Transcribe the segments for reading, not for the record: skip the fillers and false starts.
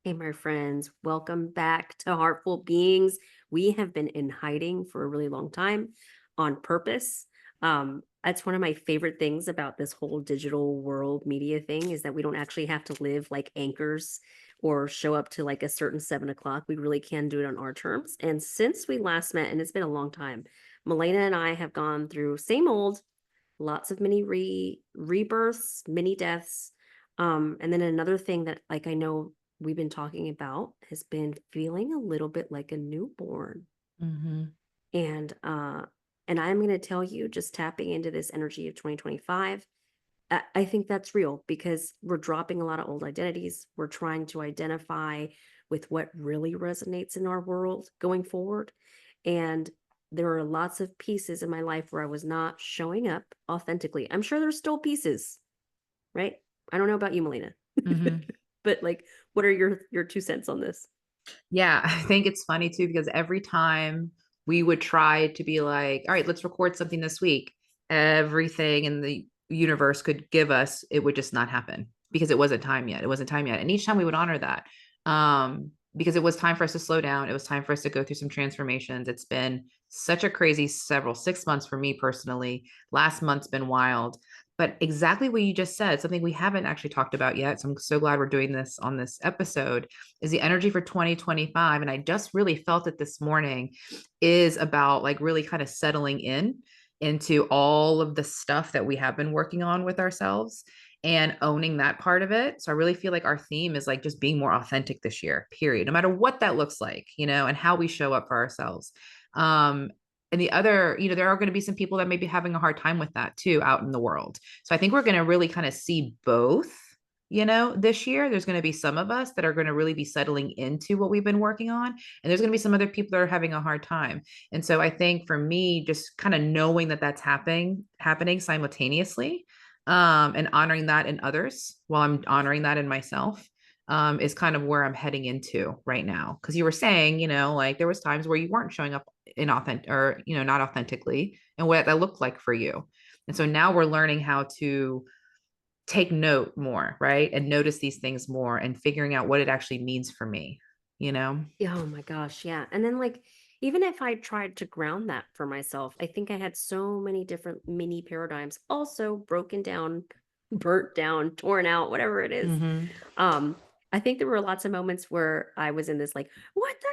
Hey, my friends, welcome back to Heartful Beings. We have been in hiding for a really long time on purpose. That's one of my favorite things about this whole digital world media thing is that we don't actually have to live like anchors or show up to like a certain 7 o'clock. We really can do it on our terms. And since we last met, and it's been a long time, Malena and I have gone through same old, lots of mini rebirths, mini deaths. And then another thing that like I know we've been talking about has been feeling a little bit like a newborn. Mhm. And and I'm going to tell you, just tapping into this energy of 2025, I think that's real because we're dropping a lot of old identities. We're trying to identify with what really resonates in our world going forward. And there are lots of pieces in my life where I was not showing up authentically. I'm sure there's still pieces, right? I don't know about you, Melina, Mhm. but like, what are your 2 cents on this? Yeah, I think it's funny too because every time we would try to be like, all right, let's record something this week, everything in the universe could give us, it would just not happen because it wasn't time yet. It wasn't time yet. And each time we would honor that. Because it was time for us to slow down. It was time for us to go through some transformations. It's been such a crazy several 6 months for me personally. Last month's been wild. But exactly what you just said, something we haven't actually talked about yet. So I'm so glad we're doing this on this episode is the energy for 2025. And I just really felt it this morning is about like really kind of settling into all of the stuff that we have been working on with ourselves and owning that part of it. So I really feel like our theme is like just being more authentic this year, period, no matter what that looks like, and how we show up for ourselves. Um, and the other, there are going to be some people that may be having a hard time with that too out in the world. So I think we're going to really kind of see both this year. There's going to be some of us that are going to really be settling into what we've been working on. And there's going to be some other people that are having a hard time. And so I think for me, just kind of knowing that that's happening simultaneously, and honoring that in others while I'm honoring that in myself, is kind of where I'm heading into right now. Cause you were saying, like there was times where you weren't showing up inauthentic or, not authentically and what that looked like for you. And so now we're learning how to take note more, right? And notice these things more and figuring out what it actually means for me, you know? Yeah, oh my gosh, yeah. And then like even if I tried to ground that for myself, I think I had so many different mini paradigms also broken down, burnt down, torn out, whatever it is. Mm-hmm. Um, I think there were lots of moments where I was in this like, what the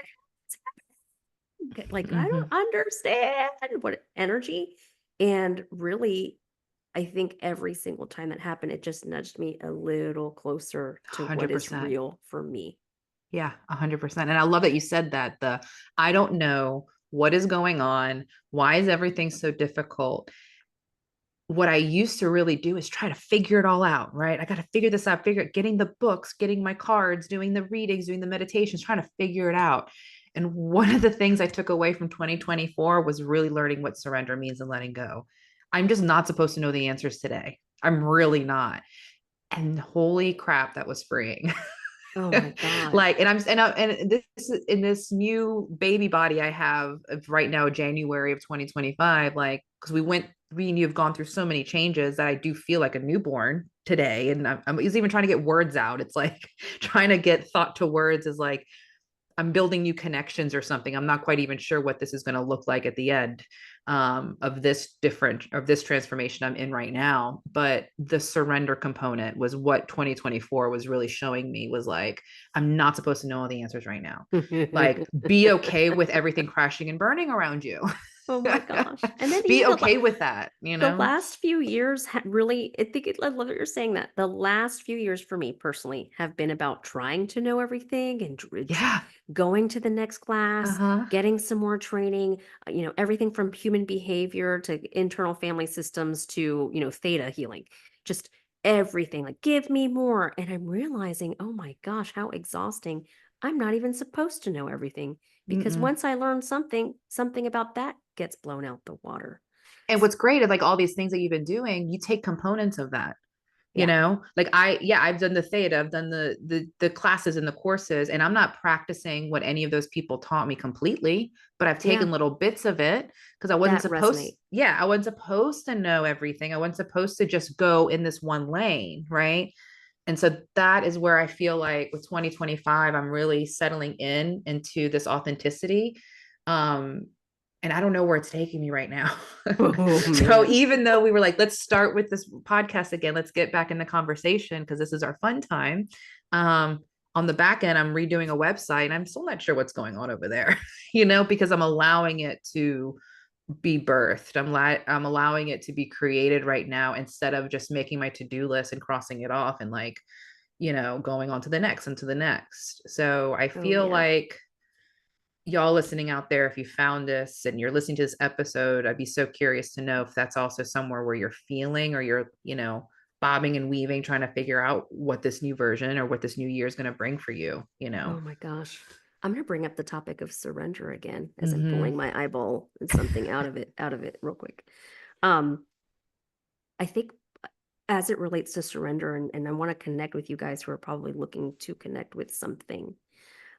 like, I Mm-hmm. don't understand what energy. And really, I think every single time that happened, it just nudged me a little closer to what is 100%. real for me. Yeah, 100%. And I love that you said that. I don't know what is going on. Why is everything so difficult? What I used to really do is try to figure it all out, right? I got to figure this out, figure it, getting the books, getting my cards, doing the readings, doing the meditations, trying to figure it out. And one of the things I took away from 2024 was really learning what surrender means and letting go. I'm just not supposed to know the answers today. I'm really not. And holy crap, that was freeing. Oh my God. Like, and this in this new baby body I have right now, January of 2025, like, because we and you have gone through so many changes that I do feel like a newborn today. And I'm even trying to get words out. It's like trying to get thought to words is like I'm building new connections or something. I'm not quite even sure what this is going to look like at the end, of this transformation I'm in right now. But the surrender component was what 2024 was really showing me was like, I'm not supposed to know all the answers right now. Like, be okay with everything crashing and burning around you. Oh my gosh. And then Be even okay with that, the last few years really, I love that you're saying that. The last few years for me personally have been about trying to know everything and Yeah. going to the next class, Uh-huh. getting some more training, everything from human behavior to internal family systems to, theta healing, just everything like give me more. And I'm realizing, oh my gosh, how exhausting. I'm not even supposed to know everything because Mm-mm. once I learn something, something about that gets blown out the water. And what's great is like all these things that you've been doing, you take components of that. Yeah. Like I've done the theta, I've done the classes and the courses, and I'm not practicing what any of those people taught me completely, but I've Yeah. taken little bits of it because That resonate. I wasn't supposed to know everything. I wasn't supposed to just go in this one lane, right? And so that is where I feel like with 2025, I'm really settling into this authenticity. Um, and I don't know where it's taking me right now. Oh So man. even though we were like, let's start with this podcast again, let's get back in the conversation because this is our fun time. Um, on the back end, I'm redoing a website and I'm still not sure what's going on over there, because I'm allowing it to be birthed. I'm allowing it to be created right now instead of just making my to-do list and crossing it off and like, going on to the next and to the next. So I Oh feel yeah. like y'all listening out there, if you found this and you're listening to this episode, I'd be so curious to know if that's also somewhere where you're feeling or you're, bobbing and weaving, trying to figure out what this new version or what this new year is going to bring for you. Oh my gosh. I'm gonna bring up the topic of surrender again as I'm Mm-hmm. pulling my eyeball and something out of it real quick. Um, I think as it relates to surrender, and I want to connect with you guys who are probably looking to connect with something.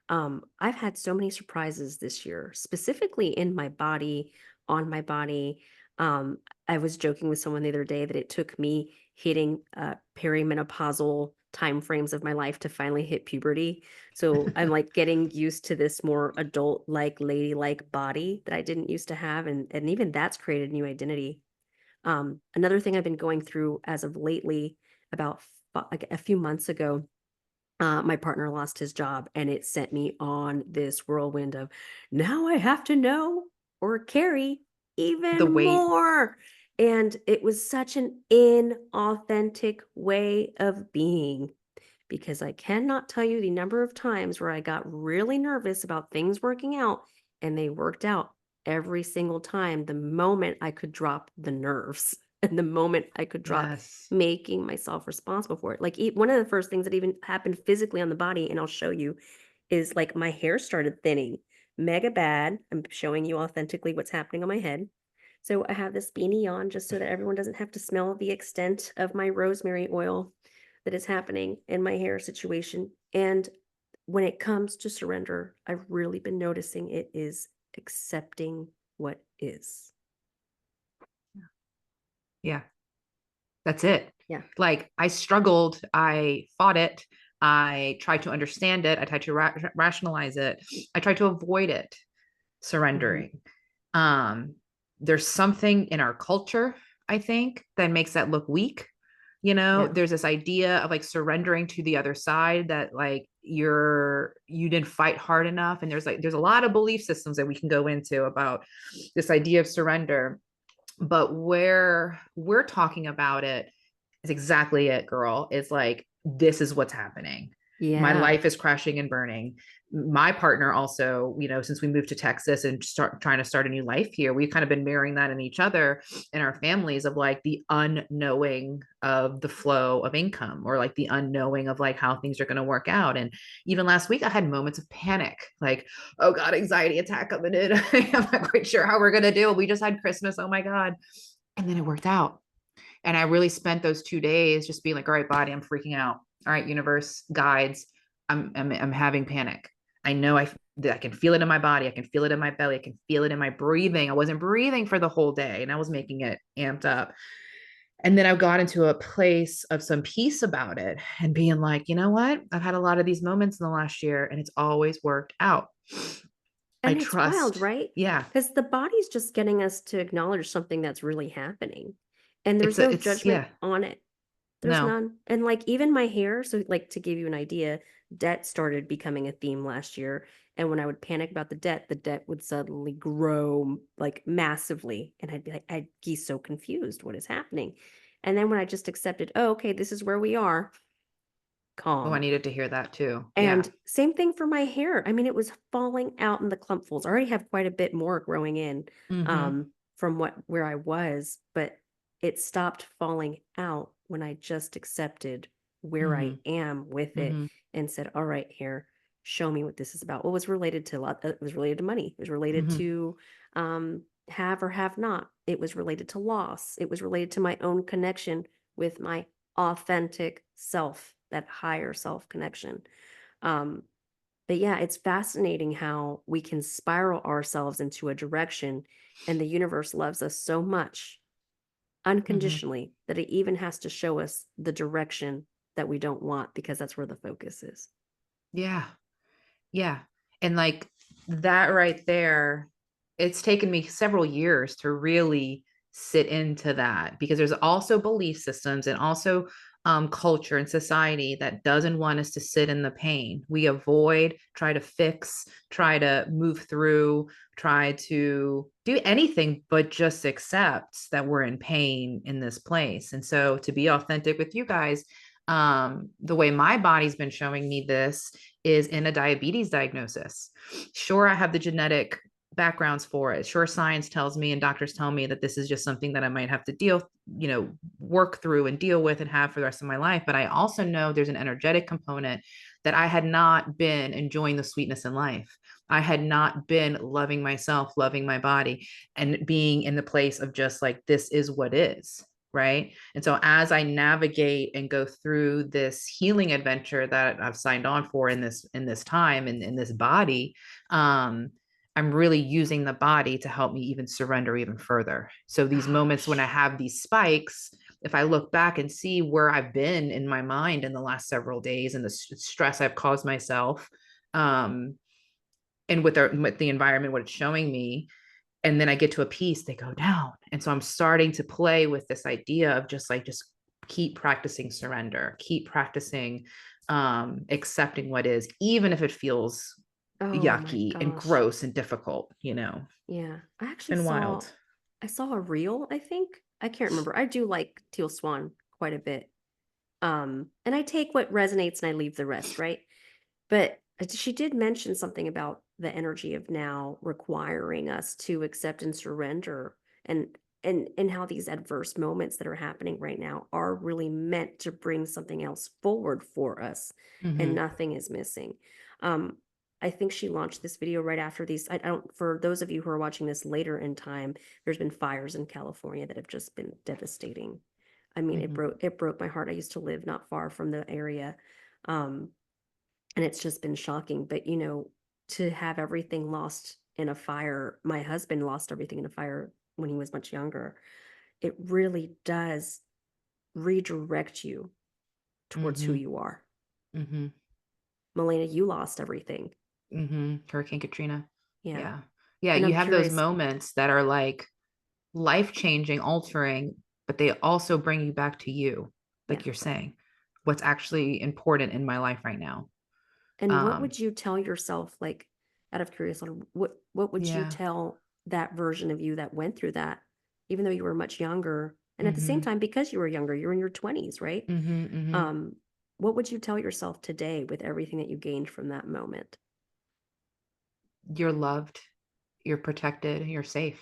I've had so many surprises this year, specifically in my body, on my body. Um, I was joking with someone the other day that it took me hitting perimenopausal time frames of my life to finally hit puberty. So I'm like getting used to this more adult like ladylike body that I didn't used to have, and even that's created a new identity. Another thing I've been going through as of lately, about like a few months ago, my partner lost his job and it sent me on this whirlwind of now I have to know or carry The even weight. more. And it was such an inauthentic way of being because I cannot tell you the number of times where I got really nervous about things working out and they worked out every single time the moment I could drop the nerves and the moment I could drop Yes. making myself responsible for it. Like one of the first things that even happened physically on the body, and I'll show you, is like my hair started thinning mega bad. I'm showing you authentically what's happening on my head. So I have this beanie on just so that everyone doesn't have to smell the extent of my rosemary oil that is happening in my hair situation. And when it comes to surrender, I've really been noticing it is accepting what is. Yeah. That's it. Yeah. Like I struggled, I fought it, I tried to understand it, I tried to rationalize it, I tried to avoid it, Mhm. surrendering. Um, there's something in our culture, I think, that makes that look weak. Yeah. There's this idea of like surrendering to the other side that like you didn't fight hard enough. And there's a lot of belief systems that we can go into about this idea of surrender. But where we're talking about it is exactly it, girl. It's like, this is what's happening. My Yeah. life is crashing and burning. My partner also, since we moved to Texas and start trying to start a new life here, we've kind of been mirroring that in each other in our families of like the unknowing of the flow of income or like the unknowing of like how things are going to work out. And even last week, I had moments of panic, like, oh God, anxiety attack coming in. I'm not quite sure how we're going to do it. We just had Christmas. Oh my God. And then it worked out. And I really spent those 2 days just being like, all right, body, I'm freaking out. All right, universe, guides, I'm having panic. I know I can feel it in my body. I can feel it in my belly. I can feel it in my breathing. I wasn't breathing for the whole day and I was making it amped up. And then I got into a place of some peace about it and being like, you know what? I've had a lot of these moments in the last year and it's always worked out. I And it's wild, trust. right? Yeah. Because the body's just getting us to acknowledge something that's really happening. And there's no judgment Yeah, on it. There's no. none. And like even my hair, so like to give you an idea, debt started becoming a theme last year. And when I would panic about the debt would suddenly grow like massively. And I'd be like, I'd be so confused. What is happening? And then when I just accepted, oh, okay, this is where we are, Oh, I calm. needed to hear that too. Yeah. And same thing for my hair. I mean, it was falling out in the clumpfuls. I already have quite a bit more growing in Mm-hmm. from where I was, but it stopped falling out when I just accepted where I Mm-hmm. am with it Mm-hmm. and said, "All right, hair, show me what this is about." What was related to a lot? It was related to money. It was related Mm-hmm. to have or have not. It was related to loss. It was related to my own connection with my authentic self, that higher self connection. Um, but yeah, it's fascinating how we can spiral ourselves into a direction, and the universe loves us so much Mm-hmm. unconditionally that it even has to show us the direction that we don't want because that's where the focus is. Yeah. Yeah. And like that right there, it's taken me several years to really sit into that because there's also belief systems and also culture and society that doesn't want us to sit in the pain. We avoid, try to fix, try to move through, try to do anything but just accept that we're in pain in this place. And so to be authentic with you guys, the way my body's been showing me this is in a diabetes diagnosis. Sure, I have the genetic backgrounds for it. Sure, science tells me and doctors tell me that this is just something that I might have to work through and deal with and have for the rest of my life. But I also know there's an energetic component that I had not been enjoying the sweetness in life. I had not been loving myself, loving my body, and being in the place of just like, this is what is. Right. And so as I navigate and go through this healing adventure that I've signed on for in this time and in this body, I'm really using the body to help me even surrender even further. So these moments when I Gosh. have these spikes, if I look back and see where I've been in my mind in the last several days and the stress I've caused myself, um, and with the environment, what it's showing me, and then I get to a piece, they go down. And so I'm starting to play with this idea of just keep practicing surrender, keep practicing accepting what is, even if it feels Oh my yucky and gosh. gross and difficult. Yeah. It's been wild. I saw a reel, I think. I can't remember. I do like Teal Swan quite a bit. And I take what resonates and I leave the rest, right? But she did mention something about the energy of now requiring us to accept and surrender and and how these adverse moments that are happening right now are really meant to bring something else forward for us and Mm-hmm. nothing is missing. Um I think she launched this video right after these. I don't, for those of you who are watching this later in time, there's been fires in California that have just been devastating. I mean, Mm-hmm. it broke my heart. I used to live not far from the area. Um, and it's just been shocking. But, to have everything lost in a fire, my husband lost everything in a fire when he was much younger. It really does redirect you towards who Mm-hmm. you are. Mm-hmm. Malena, you lost everything. Mm-hmm. Hurricane Katrina. Yeah. Yeah. Yeah. And You I'm have those curious. moments that are like life changing, altering, but they also bring you back to you, Yeah. like you're saying, what's actually important in my life right now. And what Um, would you tell yourself, like, out of curiosity, what would you yeah. tell that version of you that went through that, even though you were much younger? And at the same Mm-hmm. time, because you were younger, you're in your 20s, right? Mm-hmm. Mm-hmm. Um, what would you tell yourself today with everything that you gained from that moment? You're loved, you're protected, you're safe.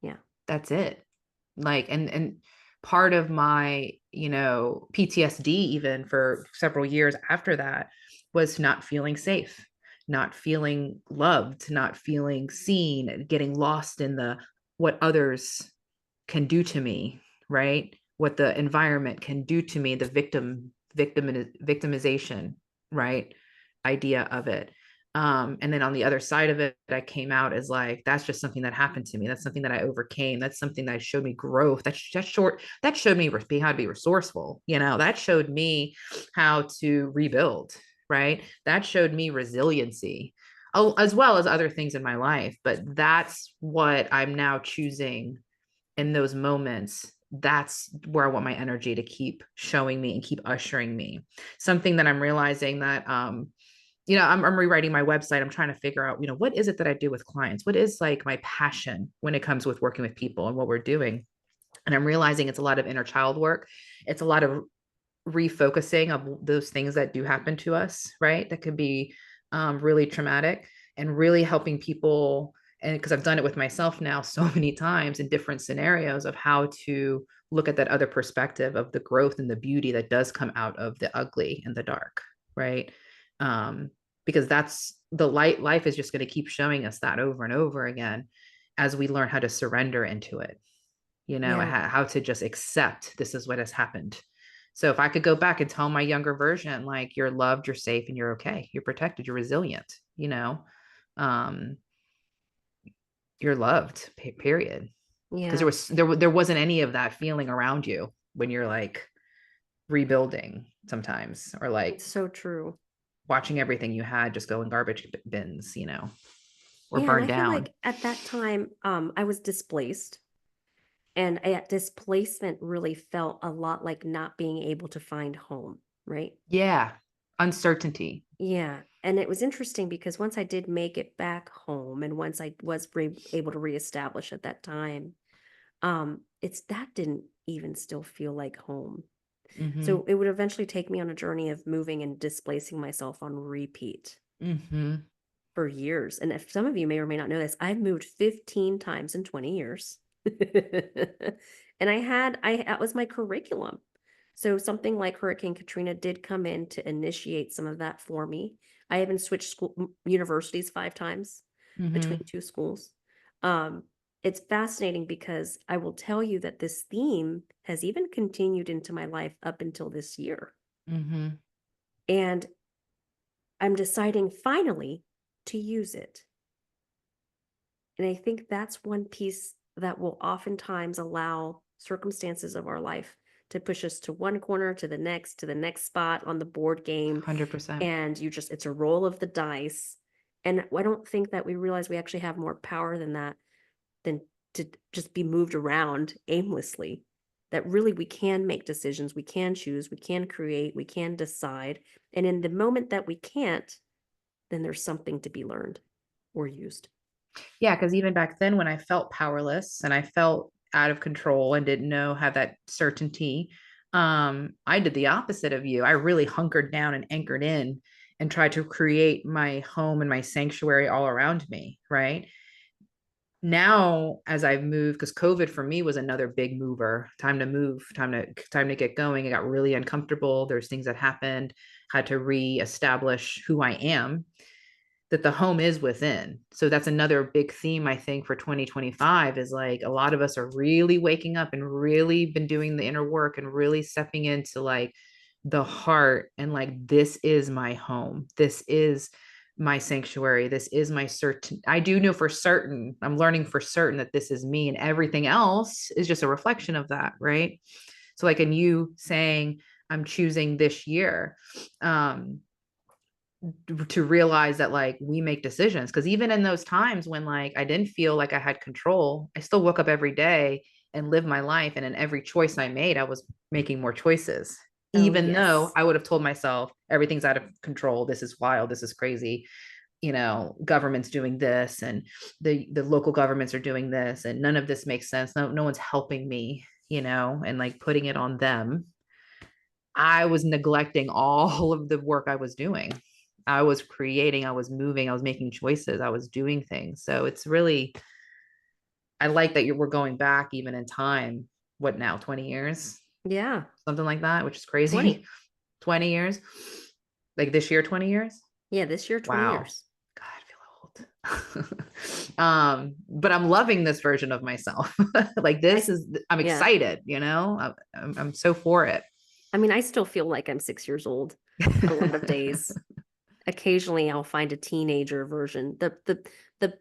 Yeah. That's it. Like, and part of my, PTSD, even for several years after that, was not feeling safe, not feeling loved, not feeling seen, getting lost in the what others can do to me, right? What the environment can do to me, the victimization, right? Idea of it. And then on the other side of it, I came out as like, that's just something that happened to me. That's something that I overcame. That's something that showed me growth. That showed me how to be resourceful. That showed me how to rebuild, right? That showed me resiliency. Oh, as well as other things in my life. But that's what I'm now choosing in those moments. That's where I want my energy to keep showing me and keep ushering me. Something that I'm realizing that I'm rewriting my website. I'm trying to figure out, what is it that I do with clients? What is like my passion when it comes with working with people and what we're doing? And I'm realizing it's a lot of inner child work. It's a lot of refocusing of those things that do happen to us, right? That could be really traumatic, and really helping people. And because I've done it with myself now so many times in different scenarios of how to look at that other perspective of the growth and the beauty that does come out of the ugly and the dark, right? Um, because that's the life is just going to keep showing us that over and over again as we learn how to surrender into it, Yeah. how to just accept this is what has happened. So if I could go back and tell my younger version, like, you're loved, you're safe, and you're okay, you're protected, you're resilient, um, you're loved, period. Because Yeah. there wasn't any of that feeling around you when you're like rebuilding sometimes, or like It's so true. watching everything you had just go in garbage bins, or Yeah, and burned I feel down. like at that time, I was displaced, and displacement really felt a lot like not being able to find home, right? Yeah. Uncertainty. Yeah, and it was interesting because once I did make it back home, and once I was able to reestablish at that time, it's that didn't even still feel like home. Mm-hmm. So it would eventually take me on a journey of moving and displacing myself on repeat Mm-hmm. for years. And if some of you may or may not know this, I've moved 15 times in 20 years. And that was my curriculum. So something like Hurricane Katrina did come in to initiate some of that for me. I even switched universities 5 times between Mm-hmm. two schools. Um, it's fascinating because I will tell you that this theme has even continued into my life up until this year. Mm-hmm. And I'm deciding finally to use it. And I think that's one piece that will oftentimes allow circumstances of our life to push us to one corner, to the next spot on the board game. 100%. And it's a roll of the dice. And I don't think that we realize we actually have more power than that, than to just be moved around aimlessly. That really we can make decisions, we can choose, we can create, we can decide. And in the moment that we can't, then there's something to be learned or used. Yeah, because even back then when I felt powerless and I felt out of control and didn't know, have that certainty, I did the opposite of you. I really hunkered down and anchored in and tried to create my home and my sanctuary all around me, right? Now as I've moved, because COVID for me was another big mover. Time to move, time to get going. It got really uncomfortable. There's things that happened, had to reestablish who I am, that the home is within. So that's another big theme I think for 2025, is like a lot of us are really waking up and really been doing the inner work and really stepping into like the heart, and like, this is my home. This is my sanctuary. This is my certain. I do know for certain, I'm learning for certain that this is me, and everything else is just a reflection of that, right? So like in you saying I'm choosing this year, to realize that like we make decisions, because even in those times when like I didn't feel like I had control, I still woke up every day and lived my life, and in every choice I made I was making more choices, Oh, even though yes. I would have told myself everything's out of control, this is wild, this is crazy, government's doing this, and the local governments are doing this, and none of this makes sense, no one's helping me, and like putting it on them. I was neglecting all of the work I was doing. I was creating, I was moving, I was making choices, I was doing things. So it's really, I like that we're going back even in time. What now, 20 years? Yeah. Something like that, which is crazy. 20. 20 years. Like this year, 20 years. Yeah, this year, 20 Wow. years. God, I feel old. But I'm loving this version of myself. Like I, I'm yeah. excited, I'm so for it. I mean, I still feel like I'm 6 years old a lot of days. Occasionally I'll find a teenager version. What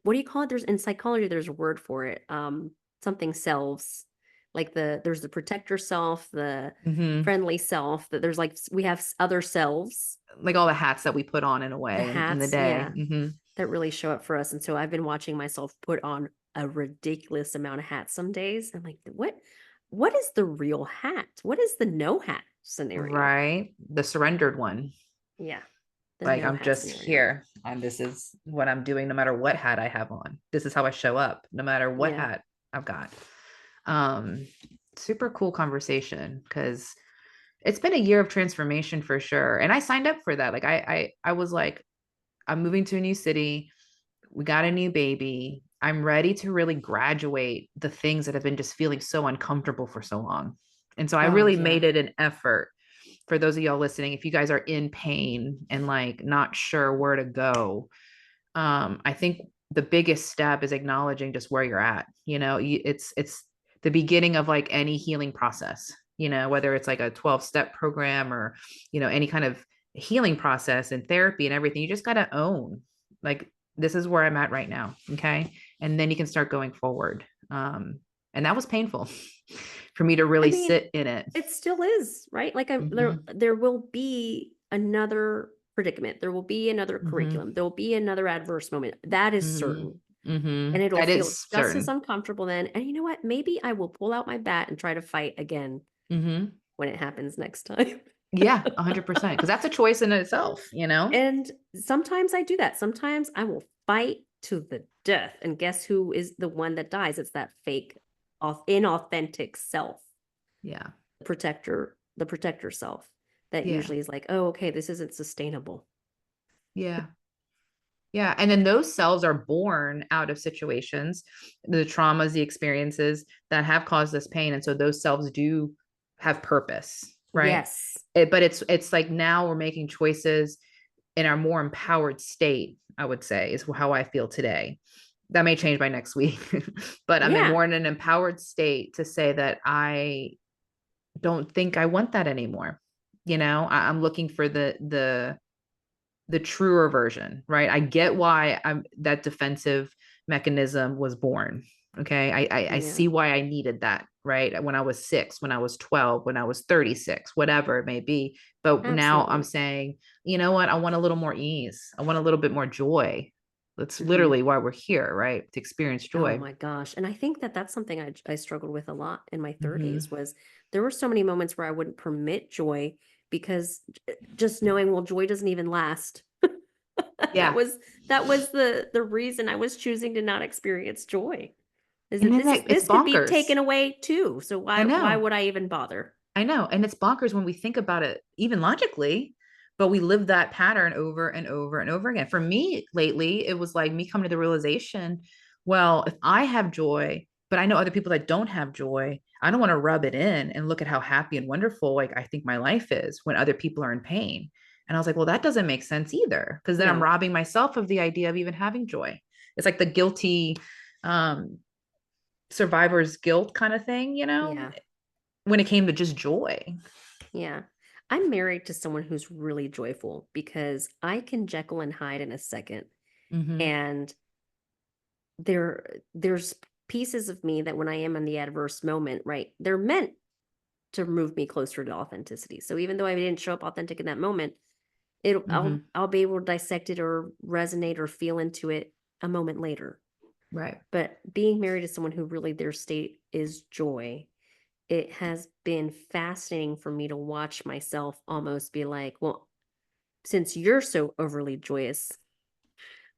do you call it? There's in psychology, there's a word for it. Something selves. Like there's the protector self, the Hmm. friendly self, that there's like we have other selves, Like all the hats that we put on in a the way in the hats, day. yeah, Hmm. that really show up for us. And so I've been watching myself put on a ridiculous amount of hats some days. I'm like, what is the real hat? What is the no hat scenario? Right. The surrendered one. Yeah, the Like no I'm hat just scenario. here and this is what I'm doing no matter what hat I have on. This is how I show up no matter what Yeah. hat I've got. Um Super cool conversation, because it's been a year of transformation for sure. And I signed up for that. Like I was like, I'm moving to a new city. We got a new baby. I'm ready to really graduate the things that have been just feeling so uncomfortable for so long. And so I Oh, really yeah. made it an effort for those of y'all listening. If you guys are in pain and like not sure where to go, I think the biggest step is acknowledging just where you're at. It's the beginning of like any healing process, whether it's like a 12-step program or, any kind of healing process and therapy and everything. You just got to own, like, this is where I'm at right now. Okay. And then you can start going forward. And that was painful for me to I really mean, sit in it. it still is, right? Like Mm-hmm. there will be another predicament. There will be another Mm-hmm. curriculum. There will be another adverse moment. That is Mm-hmm. certain. Mm-hmm. And it'll That feel is just as certain. uncomfortable then. And you know what? Maybe I will pull out my bat and try to fight again Mm-hmm. when it happens next time. Yeah, 100%. Because that's a choice in itself, you know? And sometimes I do that. Sometimes I will fight to the death. And guess who is the one that dies? It's that fake, inauthentic self, Yeah. the protector self that Yeah. usually is like, oh, okay, this isn't sustainable. Yeah. Yeah. And then those selves are born out of situations, the traumas, the experiences that have caused us pain. And so those selves do have purpose, right? Yes. But it's like now we're making choices in our more empowered state, I would say, is how I feel today. That may change by next week, but I'm in Yeah. more in an empowered state to say that I don't think I want that anymore. I'm looking for the truer version, right? I get why I'm that defensive mechanism was born. Okay. I Yeah. see why I needed that, right? When I was 6, when I was 12, when I was 36, whatever it may be. But now I'm Absolutely. saying, you know what? I want a little more ease. I want a little bit more joy. That's Mhm. literally why we're here, right? To experience Oh joy. my gosh. And I think that that's something I struggled with a lot in my Mm-hmm. 30s was there were so many moments where I wouldn't permit joy because just knowing, well, joy doesn't even last. that Yeah. was that was the reason I was choosing to not experience joy. Is And that then it's this could be bonkers. taken away too. So I why know. would I even bother? I know. And it's bonkers when we think about it, even logically, but we live that pattern over and over and over again. For me lately, it was like me coming to the realization, well, if I have joy, but I know other people that don't have joy, I don't want to rub it in and look at how happy and wonderful like I think my life is when other people are in pain. And I was like, well, that doesn't make sense either, because then I'm No. robbing myself of the idea of even having joy. It's like the guilty um survivor's guilt kind of thing, Yeah. when it came to just joy. Yeah. I'm married to someone who's really joyful because I can Jekyll and Hyde in a second. Mm-hmm. And there's pieces of me that when I am in the adverse moment, right, they're meant to move me closer to authenticity. So even though I didn't show up authentic in that moment, Mm-hmm. I'll be able to dissect it or resonate or feel into it a moment later. Right. But being married to someone who really their state is joy, it has been fascinating for me to watch myself almost be like, well, since you're so overly joyous,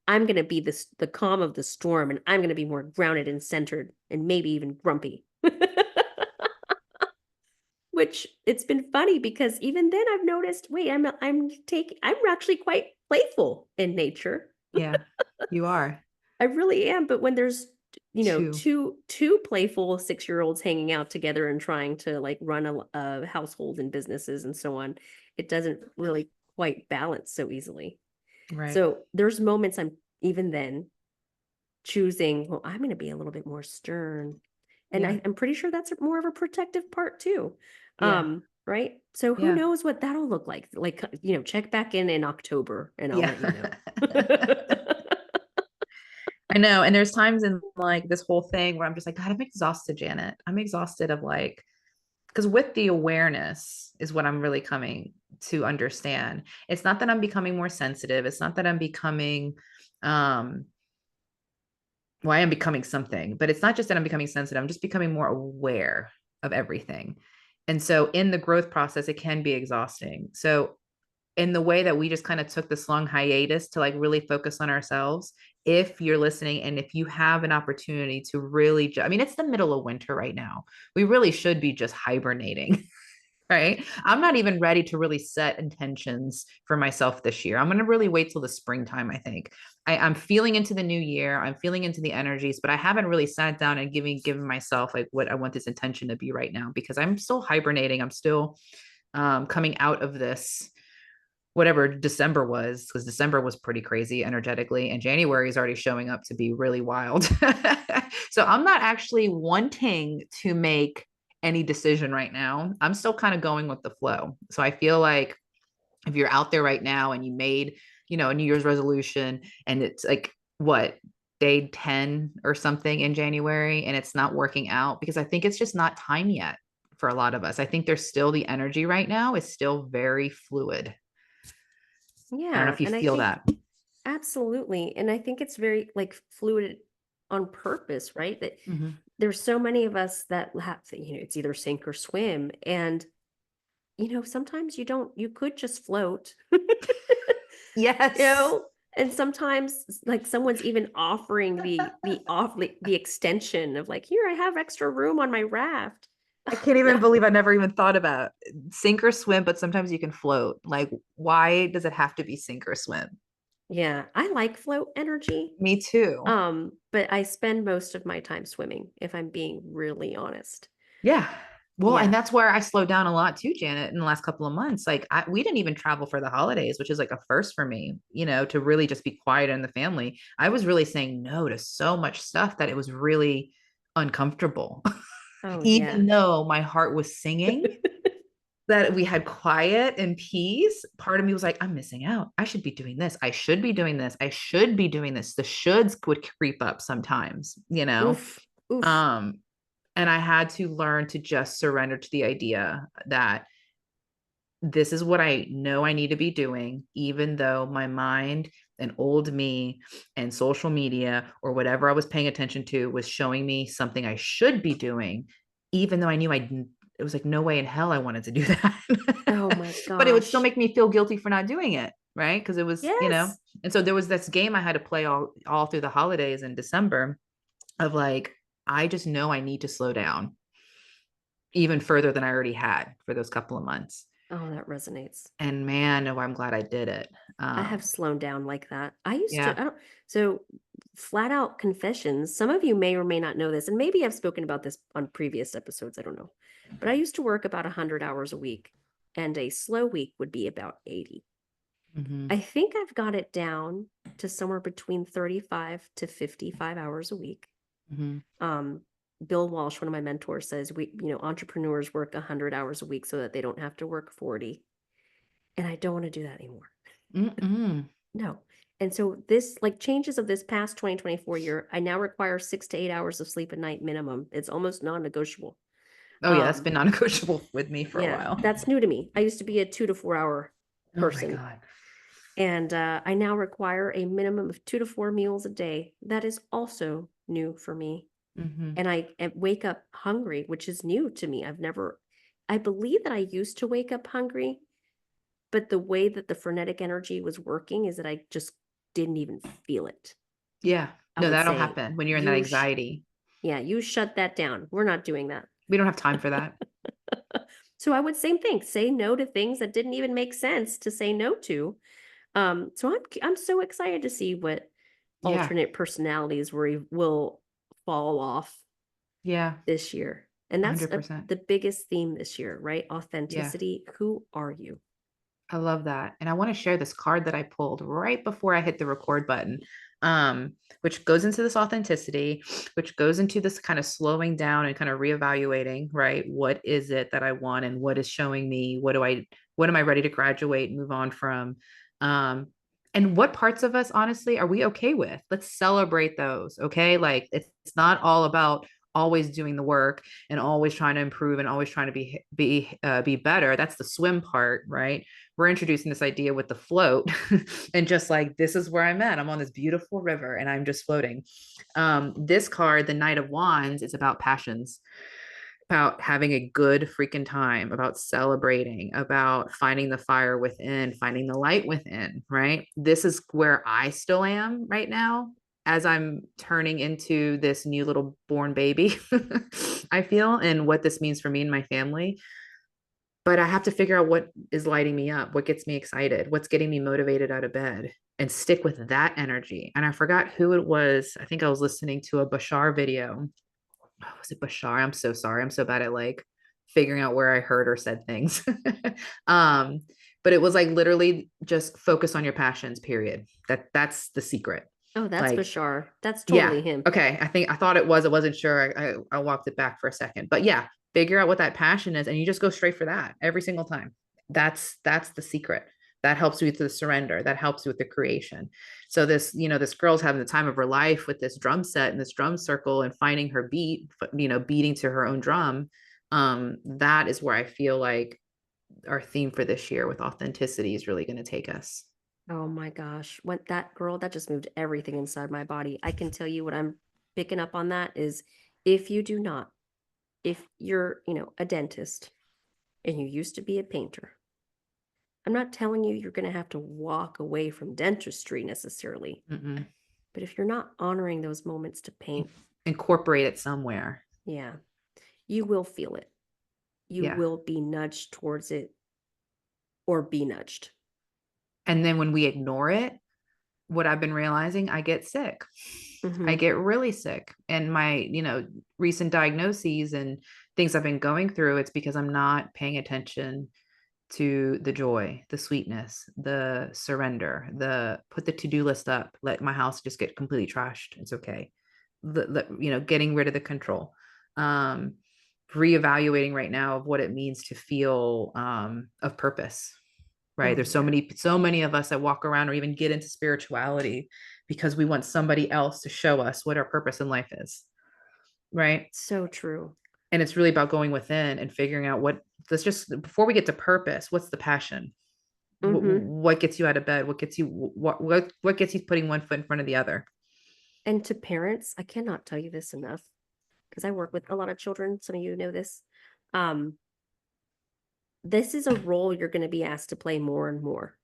I'm going to be the calm of the storm and I'm going to be more grounded and centered and maybe even grumpy. Which it's been funny because even then I've noticed, wait, I'm actually quite playful in nature. Yeah, you are I really am, but when there's too. two playful 6-year-olds hanging out together and trying to like run a household and businesses and so on, it doesn't really quite balance so easily. Right. So there's moments I'm even then choosing, well, I'm going to be a little bit more stern. And Yeah. I'm pretty sure that's more of a protective part too. Yeah. Right. So who Yeah. knows what that'll look like? Like, check back in October and I'll Yeah. let you know. I know. And there's times in like this whole thing where I'm just like, God, I'm exhausted, Janet. I'm exhausted of like, because with the awareness is what I'm really coming to understand. It's not that I'm becoming more sensitive. It's not that I'm becoming, um, well, I am becoming something, but it's not just that I'm becoming sensitive. I'm just becoming more aware of everything. And so in the growth process, it can be exhausting. So in the way that we just kind of took this long hiatus to like really focus on ourselves, if you're listening and if you have an opportunity to really I mean, it's the middle of winter right now, we really should be just hibernating. Right. I'm not even ready to really set intentions for myself this year. I'm going to really wait till the springtime, I think. I'm feeling into the new year. I'm feeling into the energies, but I haven't really sat down and given myself like what I want this intention to be right now, because I'm still hibernating. I'm still coming out of this whatever December was, because December was pretty crazy energetically, and January is already showing up to be really wild. So I'm not actually wanting to make any decision right now. I'm still kind of going with the flow. So I feel like if you're out there right now and you made, a New Year's resolution and it's like what? day 10 or something in January and it's not working out because I think it's just not time yet for a lot of us. I think there's still the energy right now is still very fluid. I don't know Yeah, if you and I feel think that. absolutely, and I think it's very like fluid on purpose, right? That Mhm. there's so many of us that have, it's either sink or swim, and sometimes you could just float. you Yes. know, and sometimes like someone's even offering the extension of like, here, I have extra room on my raft. I can't even believe I never even thought about sink or swim, but sometimes you can float. Like, why does it have to be sink or swim? Yeah, I like float energy. Me too. But I spend most of my time swimming, if I'm being really honest. Yeah. Well, and Yeah. that's where I slowed down a lot too, Janet, in the last couple of months. Like, we didn't even travel for the holidays, which is like a first for me, to really just be quiet in the family. I was really saying no to so much stuff that it was really uncomfortable. Oh yeah. Even though my heart was singing that we had quiet and peace, part of me was like, I'm missing out. I should be doing this. I should be doing this. I should be doing this. The shoulds would creep up sometimes. Oof. Oof. Um, and I had to learn to just surrender to the idea that this is what I know I need to be doing, even though my mind and old me and social media or whatever I was paying attention to was showing me something I should be doing, even though I knew I didn't. It was like, no way in hell I wanted to do Oh that. my But it would still gosh. make me feel guilty for not doing it. Right. Because it was. Yes. And so there was this game I had to play all through the holidays in December of like, I just know I need to slow down even further than I already had for those couple of months. Oh, that resonates. And man, oh, I'm glad I did it. I have slowed down like that. I used Yeah. to, I don't, so flat out confessions. Some of you may or may not know this, and maybe I've spoken about this on previous episodes. I don't know. But I used to work about 100 hours a week, and a slow week would be about 80. Mm-hmm. I think I've got it down to somewhere between 35 to 55 hours a week. Mm-hmm. Um, Bill Walsh, one of my mentors, says entrepreneurs work 100 hours a week so that they don't have to work 40. And I don't want to do that anymore. Mm-mm. No. And so this like changes of this past 2024 year, I now require 6 to 8 hours of sleep a night minimum. It's almost non-negotiable. Oh yeah, that's Um, been non-negotiable with me for a yeah, while. that's new to me. I used to be a 2 to 4 hour Oh my person. God. And I now require a minimum of 2 to 4 meals a day. That is also new for me. Mm-hmm. And I wake up hungry, which is new to me. I believe that I used to wake up hungry, but the way that the frenetic energy was working is that I just didn't even feel it. Yeah. I No, would that'll say, happen when you're in that you, sh- anxiety. yeah, you shut that down. We're not doing that. We don't have time for that. So I would same thing, say no to things that didn't even make sense to say no to. So I'm so excited to see what Yeah. alternate personalities will fall off Yeah. this year. And that's 100%. the biggest theme this year, right? Yeah. Authenticity. Who are you? I love that. And I want to share this card that I pulled right before I hit the record button, which goes into this authenticity, which goes into this kind of slowing down and kind of reevaluating, right? What is it that I want and what is showing me? What am I ready to graduate, move on from? Um, and what parts of us, honestly, are we okay with? Let's celebrate those. Okay. Like it's not all about always doing the work and always trying to improve and always trying to be better. That's the swim part, right? We're introducing this idea with the float and just like this is where I'm at. I'm on this beautiful river and I'm just floating. This card, the Knight of Wands, is about passions, about having a good freaking time, about celebrating, about finding the fire within, finding the light within, right? This is where I still am right now as I'm turning into this new little born baby, I feel, and what this means for me and my family. But I have to figure out what is lighting me up, what gets me excited, what's getting me motivated out of bed, and stick with that energy. And I forgot who it was. I think I was listening to a Bashar video. Oh, was it Bashar? I'm so sorry. I'm so bad at like figuring out where I heard or said things. um, but it was like literally just focus on your passions, period. That's the secret. Oh, that's Like, Bashar. That's yeah. totally him. Okay. I thought it was. I wasn't sure. I walked it back for a second. But yeah, figure out what that passion is and you just go straight for that every single time. That's the secret. That helps you with the surrender. That helps you with the creation. So this, this girl's having the time of her life with this drum set and this drum circle and finding her beat, beating to her own drum. That is where I feel like our theme for this year with authenticity is really going to take us. Oh my gosh. When that girl, that just moved everything inside my body. I can tell you what I'm picking up on that is if you do not, if you're, a dentist and you used to be a painter, I'm not telling you you're going to have to walk away from dentistry necessarily, Mm-mm. but if you're not honoring those moments to paint, Incorporate it somewhere. yeah, you will feel it. You Yeah. will be nudged towards it or be nudged. And then when we ignore it, what I've been realizing, I get sick. I Mm-hmm. get really sick. And my, recent diagnoses and things I've been going through, it's because I'm not paying attention to the joy, the sweetness, the surrender, the put the to-do list up, let my house just get completely trashed. It's okay. Getting rid of the control. Um, reevaluating right now of what it means to feel of purpose, right? Oh There's yeah. so many of us that walk around or even get into spirituality because we want somebody else to show us what our purpose in life is, right? So true. And it's really about going within and figuring out what, let's just, before we get to purpose, what's the passion? Mm-hmm. What gets you out of bed? What gets you, what gets you putting one foot in front of the other? And to parents, I cannot tell you this enough because I work with a lot of children. Some of you know this. Um, this is a role you're going to be asked to play more and more.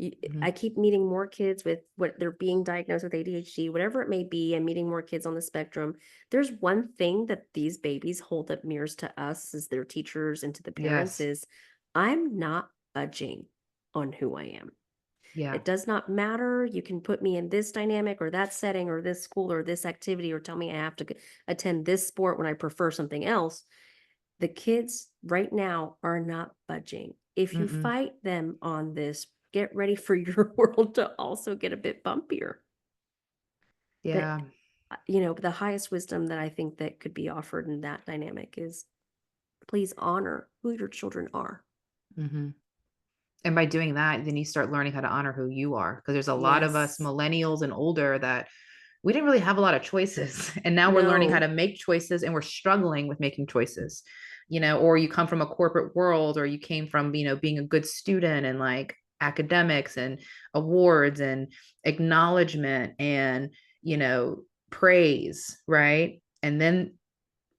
Mm-hmm. I keep meeting more kids with what they're being diagnosed with ADHD, whatever it may be. I'm meeting more kids on the spectrum. There's one thing that these babies hold up mirrors to us as their teachers and to the parents Yes. is I'm not budging on who I am. Yeah. It does not matter. You can put me in this dynamic or that setting or this school or this activity or tell me I have to attend this sport when I prefer something else. The kids right now are not budging. If you Mm-mm. fight them on this, get ready for your world to also get a bit bumpier. That Yeah. the highest wisdom that I think that could be offered in that dynamic is please honor who your children are. Mm-hmm. And by doing that, then you start learning how to honor who you are. Because there's a lot of us Yes. millennials and older that we didn't really have a lot of choices. And now we're learning how No. to make choices and we're struggling with making choices, or you come from a corporate world or you came from, being a good student and like academics and awards and acknowledgement and, you know, praise, right? And then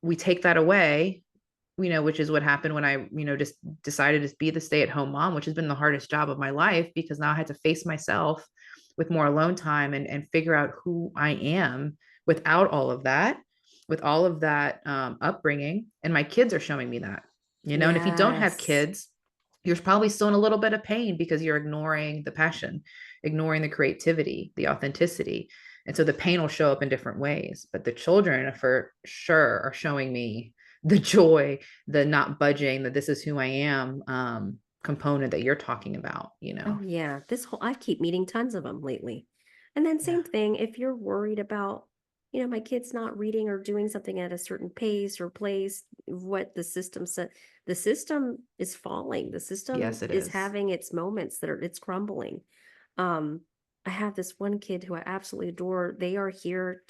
we take that away, which is what happened when I, just decided to be the stay-at-home mom, which has been the hardest job of my life because now I had to face myself with more alone time and figure out who I am without all of that, with all of that upbringing. And my kids are showing me that, and if you don't have Yes. kids, you're probably still in a little bit of pain because you're ignoring the passion, ignoring the creativity, the authenticity. And so the pain will show up in different ways. But the children for sure are showing me the joy, the not budging, that this is who I am component that you're talking about, Oh yeah, this whole I keep meeting tons of them lately. And then Yeah. same thing, if you're worried about, my kid's not reading or doing something at a certain pace or place, what the system said, the system is falling. The system Yes, it is is. having its moments that are it's crumbling. Um, I have this one kid who I absolutely adore. They are here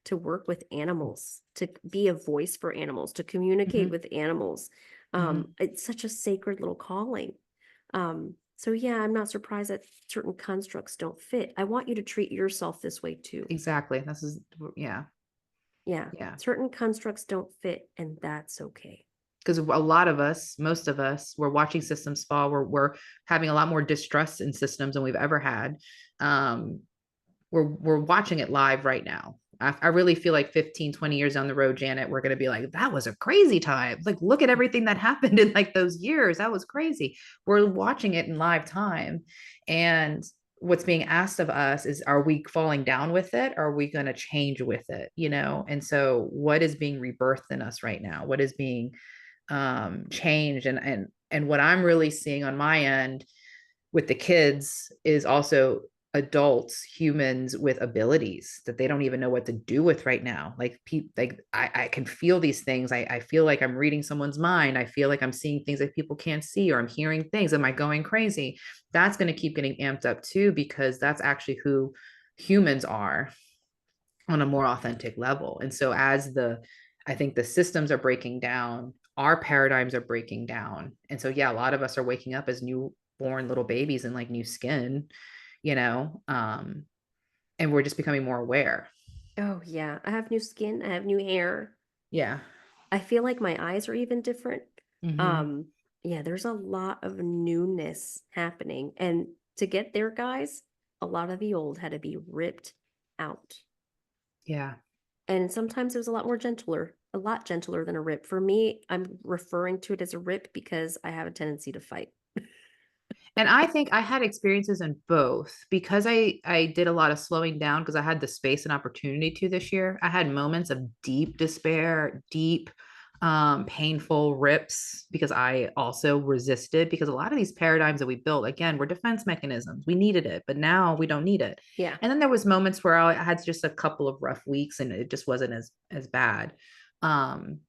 to work with animals, to be a voice for animals, to communicate Hmm. with animals. Hmm. It's such a sacred little calling. So yeah, I'm not surprised that certain constructs don't fit. I want you to treat yourself this way too. Exactly. This is, yeah. Yeah, Yeah. certain constructs don't fit, and that's okay. Because a lot of us, most of us, we're watching systems fall. We're having a lot more distrust in systems than we've ever had. Um, we're watching it live right now. I really feel like 15, 20 years down the road, Janet, we're going to be like, that was a crazy time. Like, look at everything that happened in like those years. That was crazy. We're watching it in live time. And what's being asked of us is, are we falling down with it? Or are we going to change with it? And so what is being rebirthed in us right now? What is being changed? And what I'm really seeing on my end with the kids is also adults, humans with abilities that they don't even know what to do with right now. Like I can feel these things. I feel like I'm reading someone's mind. I feel like I'm seeing things that people can't see, or I'm hearing things. Am I going crazy? That's going to keep getting amped up too, because that's actually who humans are on a more authentic level. And so as I think the systems are breaking down, our paradigms are breaking down. And so yeah, a lot of us are waking up as newborn little babies in like new skin, you know, and we're just becoming more aware. Oh yeah, I have new skin, I have new hair. Yeah. I feel like my eyes are even different. Mm-hmm. Um, yeah, there's a lot of newness happening. And to get there, guys, a lot of the old had to be ripped out. Yeah. And sometimes it was a lot gentler than a rip. For me, I'm referring to it as a rip because I have a tendency to fight. And I think I had experiences in both because I did a lot of slowing down because I had the space and opportunity to this year. I had moments of deep despair, deep painful rips because I also resisted, because a lot of these paradigms that we built again were defense mechanisms. We needed it, but now we don't need it. Yeah. And then there was moments where I had just a couple of rough weeks and it just wasn't as bad. Um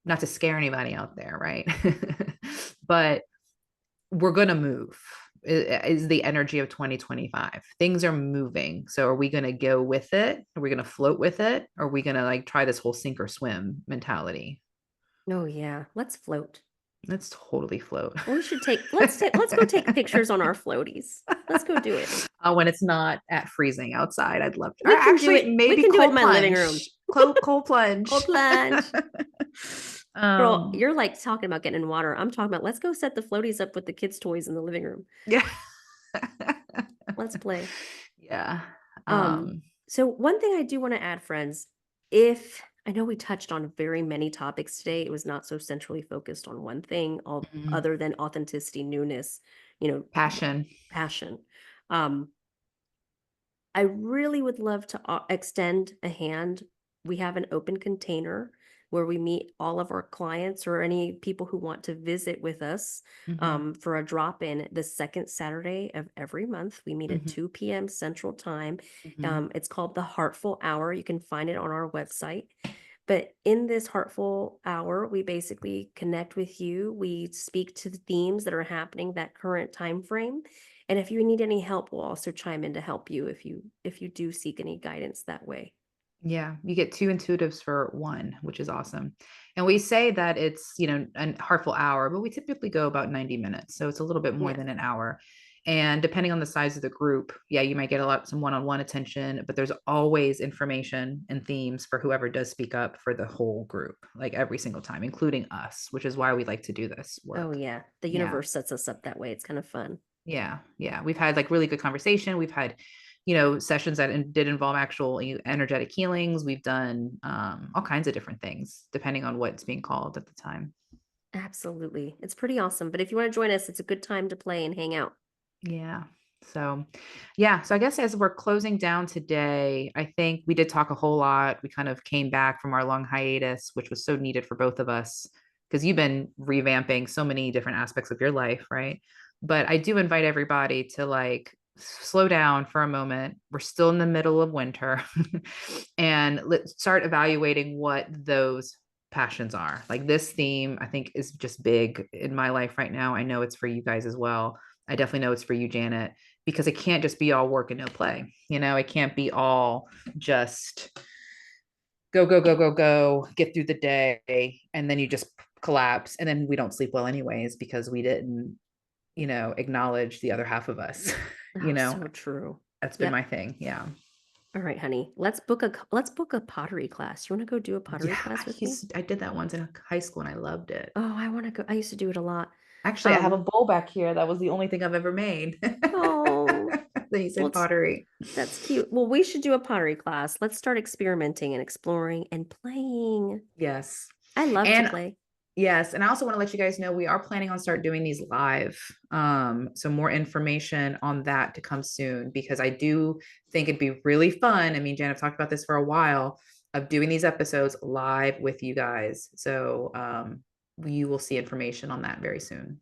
Not to scare anybody out there, right? But we're going to move is the energy of 2025. Things are moving. So are we going to go with it? Are we going to float with it? Or are we going to like try this whole sink or swim mentality? Oh yeah. Let's float. Let's totally float. We should let's go take pictures on our floaties. Let's go do it. When it's not at freezing outside, I'd love to. Or We can do actually, it. We maybe can do it in cold my living room. plunge. Cold Cold plunge. plunge. Girl, um, you're like talking about getting in water. I'm talking about let's go set the floaties up with the kids' toys in the living room. yeah. Let's play. Yeah. Um, Um, so one thing I do want to add, friends, if I know we touched on very many topics today, it was not so centrally focused on one thing, all mhm. other than authenticity, newness, you know, Passion. passion. Um, I really would love to extend a hand. We have an open container where we meet all of our clients or any people who want to visit with us Hmm. for a drop in the second Saturday of every month. We meet at Hmm. 2 p.m. Central Time. Hmm. It's called the Heartful Hour. You can find it on our website. But in this Heartful Hour, we basically connect with you. We speak to the themes that are happening that current time frame, and if you need any help, we'll also chime in to help you if you do seek any guidance that way. Yeah, you get two intuitives for one, which is awesome. And we say that it's, a heartful hour, but we typically go about 90 minutes. So it's a little bit more Yeah. than an hour. And depending on the size of the group, yeah, you might get some one-on-one attention, but there's always information and themes for whoever does speak up for the whole group, like every single time, including us, which is why we like to do this Oh work. yeah. The Yeah. universe sets us up that way. It's kind of fun. Yeah, yeah. We've had like really good conversation. We've had, sessions that did involve actual energetic healings. We've done all kinds of different things depending on what's being called at the time. Absolutely. It's pretty awesome. But if you want to join us, it's a good time to play and hang out. Yeah. So, yeah. So I guess as we're closing down today, I think we did talk a whole lot. We kind of came back from our long hiatus, which was so needed for both of us because you've been revamping so many different aspects of your life, right? But I do invite everybody to like slow down for a moment. We're still in the middle of winter and let's start evaluating what those passions are. Like this theme, I think is just big in my life right now. I know it's for you guys as well. I definitely know it's for you, Janet, because it can't just be all work and no play. It can't be all just go, go, go, go, go, get through the day. And then you just collapse. And then we don't sleep well, anyways, because we didn't, acknowledge the other half of us. you Oh, know, so true. that's been Yep. my thing. Yeah. All right, honey. Let's book a pottery class. You want to go do a pottery Yeah. class with me? I did that once in high school and I loved it. Oh, I want to go. I used to do it a lot. Actually, I have a Um, bowl back here. That was the only thing I've ever made. oh, That you well, said pottery. that's cute. Well, we should do a pottery class. Let's start experimenting and exploring and playing. Yes. I love to And play. yes, and I also want to let you guys know we are planning on start doing these live. So more information on that to come soon because I do think it'd be really fun. I mean, Jan, I've talked about this for a while of doing these episodes live with you guys. So you will see information on that very soon.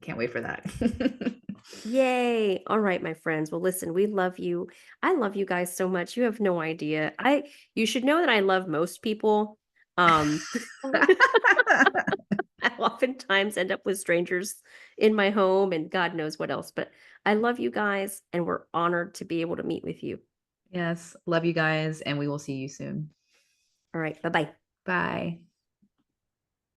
Can't wait for that. Yay. All right, my friends. Well, listen, we love you. I love you guys so much. You have no idea. You should know that I love most people. Um I oftentimes end up with strangers in my home and God knows what else, but I love you guys and we're honored to be able to meet with you. Yes. Love you guys, and we will see you soon. All right. Bye-bye. Bye.